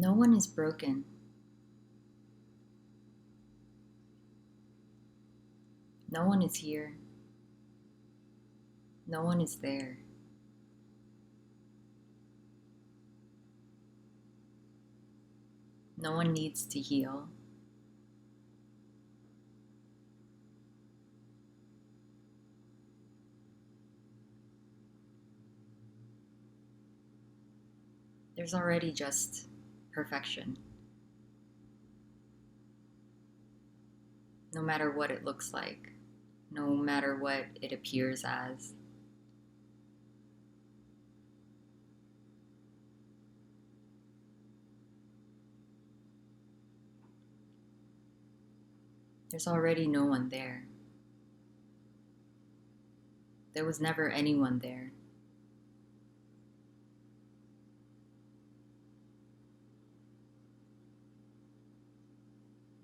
No one is broken. No one is here. No one is there. No one needs to heal. There's already just perfection, no matter what it looks like, no matter what it appears as. There's already no one there. There was never anyone there.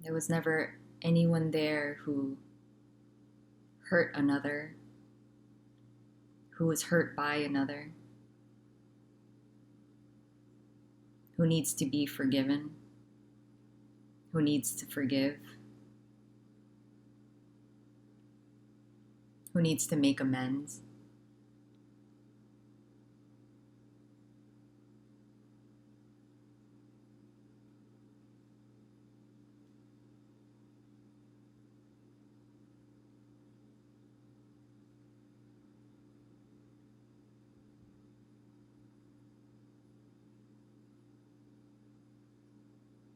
There was never anyone there who hurt another, who was hurt by another, who needs to be forgiven, who needs to forgive, who needs to make amends.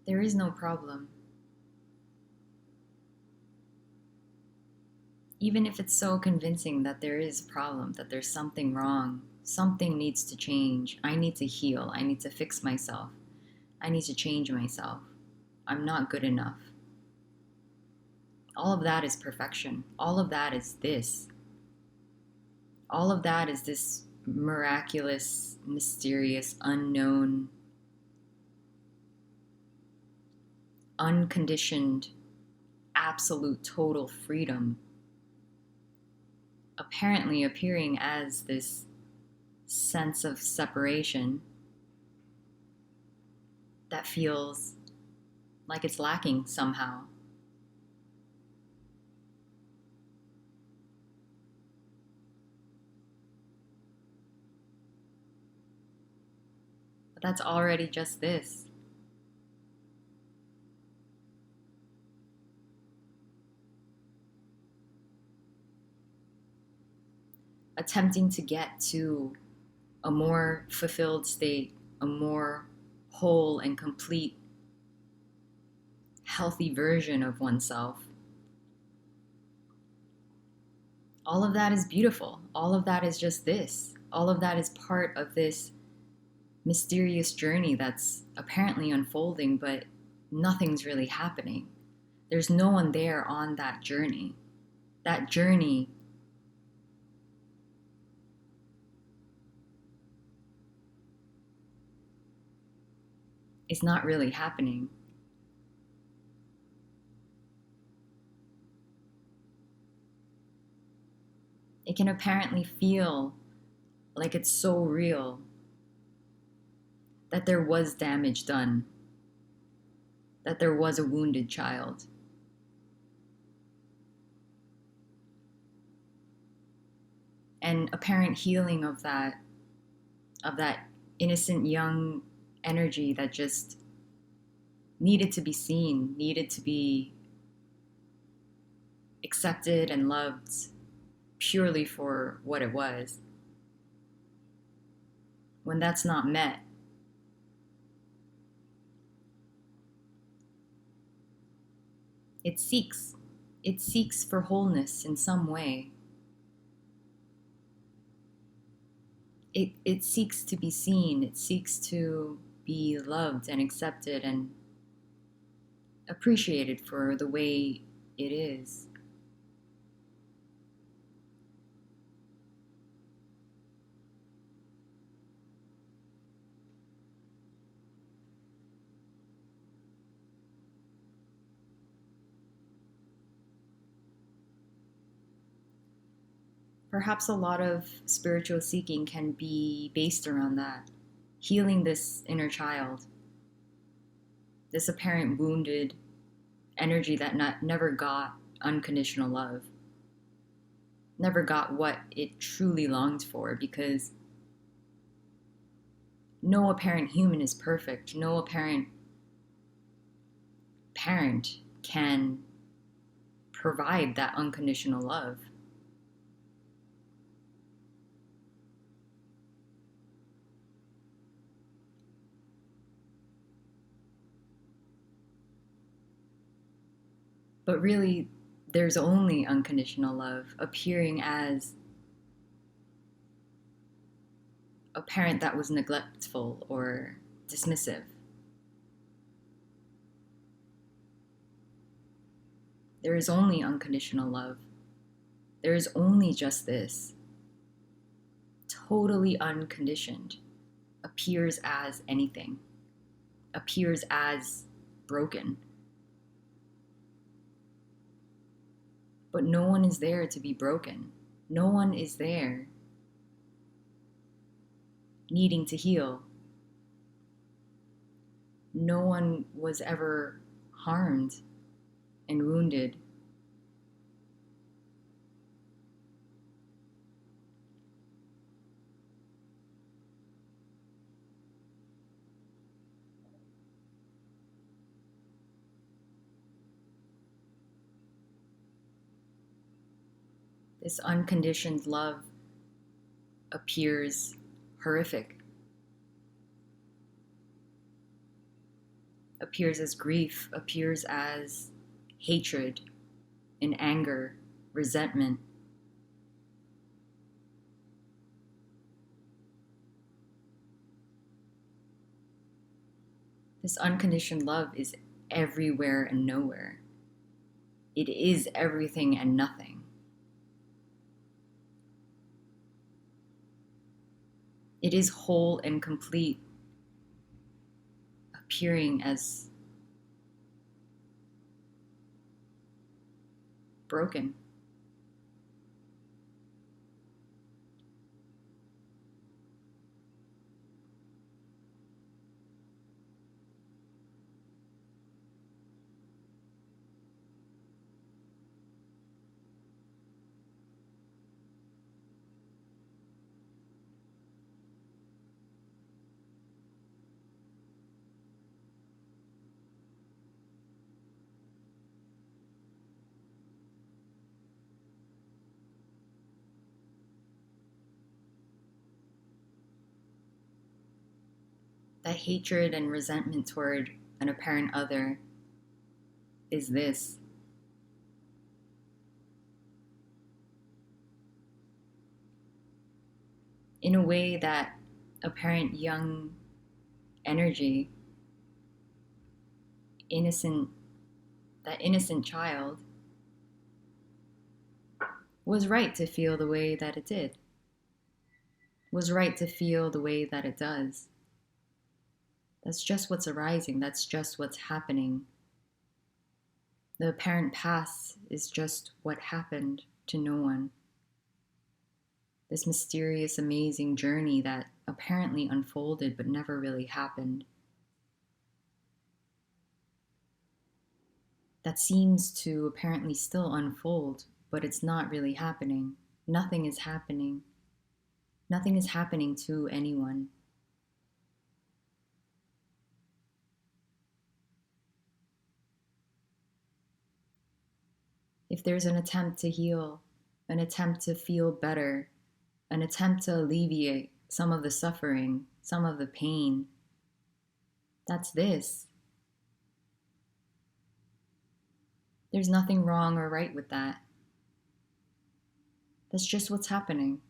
There is no problem. Even if it's so convincing that there is a problem, that there's something wrong, something needs to change, I need to heal, I need to fix myself, I need to change myself, I'm not good enough. All of that is perfection. All of that is this. All of that is this miraculous, mysterious, unknown, unconditioned, absolute total freedom, apparently appearing as this sense of separation that feels like it's lacking somehow. But that's already just this. Attempting to get to a more fulfilled state, a more whole and complete, healthy version of oneself. All of that is beautiful. All of that is just this. All of that is part of this mysterious journey that's apparently unfolding, but nothing's really happening. There's no one there on that journey. That journey is not really happening. It can apparently feel like it's so real that there was damage done, that there was a wounded child. And apparent healing of that innocent young energy that just needed to be seen, needed to be accepted and loved purely for what it was. When that's not met, it seeks. It seeks for wholeness in some way. It seeks to be seen. It seeks to be loved and accepted and appreciated for the way it is. Perhaps a lot of spiritual seeking can be based around that, healing this inner child, this apparent wounded energy that never got unconditional love, never got what it truly longed for, because no apparent human is perfect. No apparent parent can provide that unconditional love. But really, there's only unconditional love appearing as a parent that was neglectful or dismissive. There is only unconditional love. There is only just this. Totally unconditioned. Appears as anything. Appears as broken. But no one is there to be broken. No one is there needing to heal. No one was ever harmed and wounded. This unconditioned love appears horrific, appears as grief, appears as hatred and anger, resentment. This unconditioned love is everywhere and nowhere. It is everything and nothing. It is whole and complete, appearing as broken. That hatred and resentment toward an apparent other is this. In a way, that apparent young energy, innocent, that innocent child, was right to feel the way that it did, was right to feel the way that it does. That's just what's arising, that's just what's happening. The apparent past is just what happened to no one. This mysterious, amazing journey that apparently unfolded but never really happened. That seems to apparently still unfold, but it's not really happening. Nothing is happening. Nothing is happening to anyone. If there's an attempt to heal, an attempt to feel better, an attempt to alleviate some of the suffering, some of the pain, that's this. There's nothing wrong or right with that. That's just what's happening.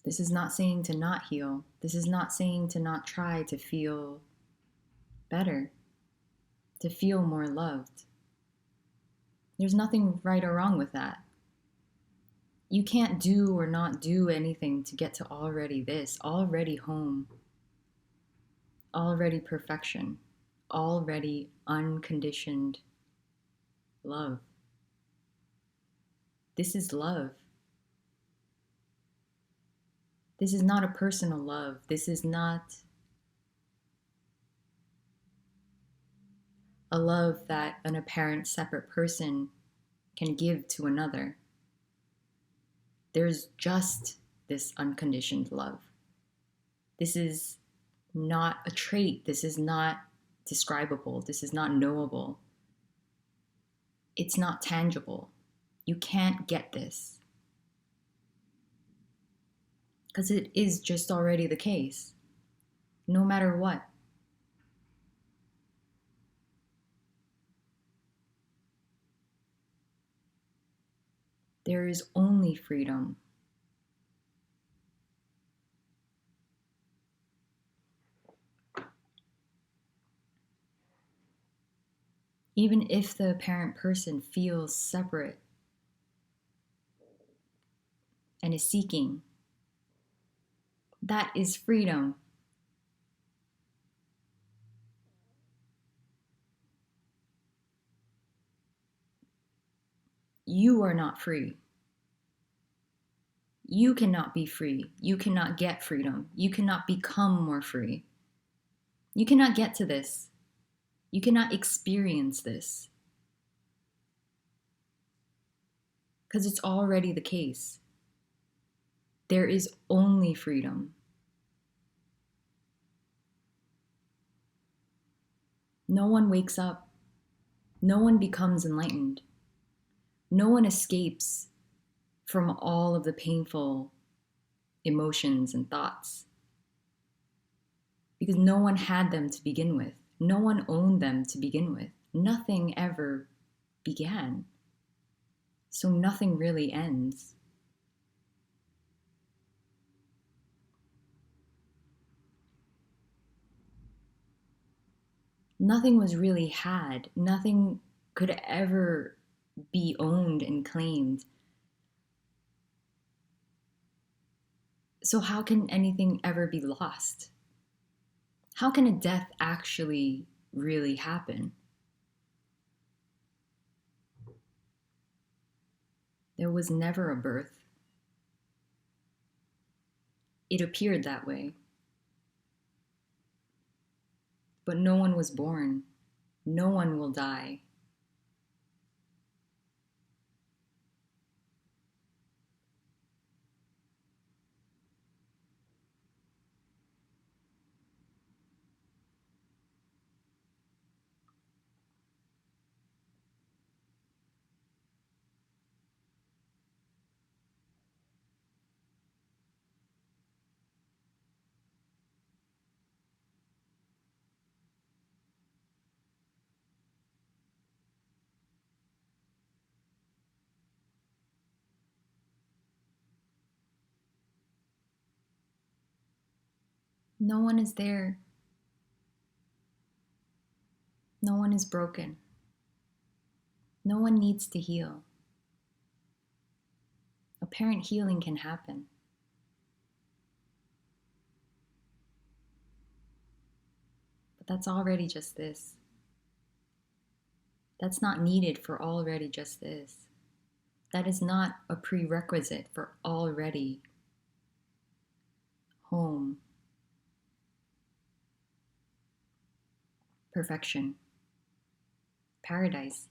This is not saying to not heal. This is not saying to not try to feel better, to feel more loved. There's nothing right or wrong with that. You can't do or not do anything to get to already this, already home, already perfection, already unconditioned love. This is love. This is not a personal love. This is not a love that an apparent separate person can give to another. There's just this unconditioned love. This is not a trait. This is not describable. This is not knowable. It's not tangible. You can't get this because it is just already the case, no matter what. There is only freedom. Even if the apparent person feels separate and is seeking, that is freedom. You are not free. You cannot be free. You cannot get freedom. You cannot become more free. You cannot get to this. You cannot experience this because it's already the case. There is only freedom. No one wakes up. No one becomes enlightened. No one escapes from all of the painful emotions and thoughts because no one had them to begin with. No one owned them to begin with. Nothing ever began. So nothing really ends. Nothing was really had. Nothing could ever be owned and claimed. So how can anything ever be lost? How can a death actually really happen? There was never a birth. It appeared that way. But no one was born. No one will die. No one is there. No one is broken. No one needs to heal. Apparent healing can happen. But that's already just this. That's not needed for already just this. That is not a prerequisite for already home, perfection, paradise.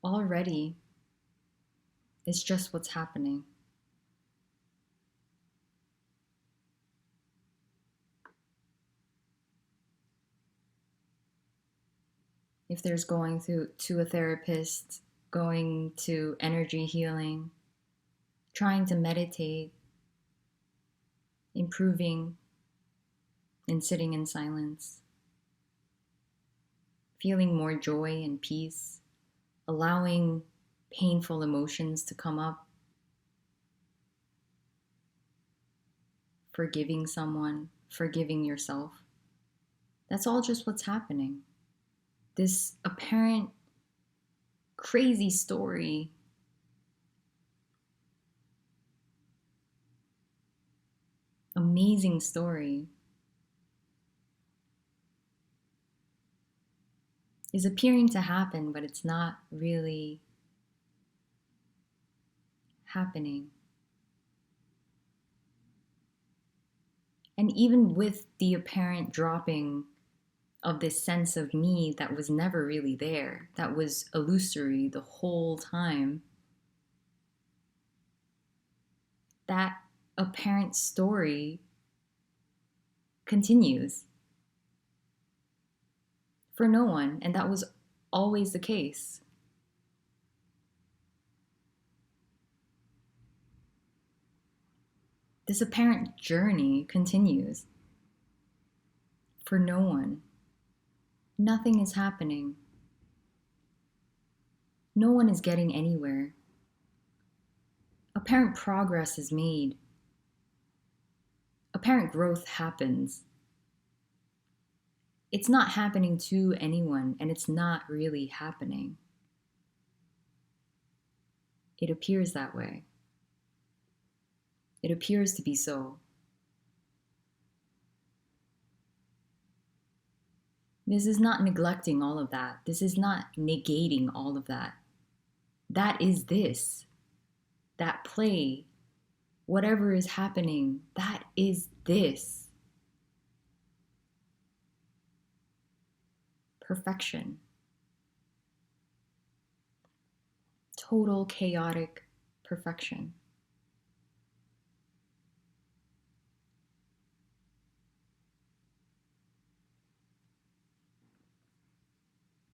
Already is just what's happening. If there's going to a therapist, going to energy healing, trying to meditate, improving, and sitting in silence, feeling more joy and peace, allowing painful emotions to come up, forgiving someone, forgiving yourself. That's all just what's happening. This apparent crazy story amazing story is appearing to happen, but it's not really happening. And even with the apparent dropping of this sense of me that was never really there, that was illusory the whole time, that apparent story continues for no one, and that was always the case. This apparent journey continues for no one. Nothing is happening. No one is getting anywhere. Apparent progress is made. Apparent growth happens. It's not happening to anyone, and it's not really happening. It appears that way. It appears to be so. This is not neglecting all of that. This is not negating all of that. That is this. That play, whatever is happening, that is this. Perfection. Total chaotic perfection.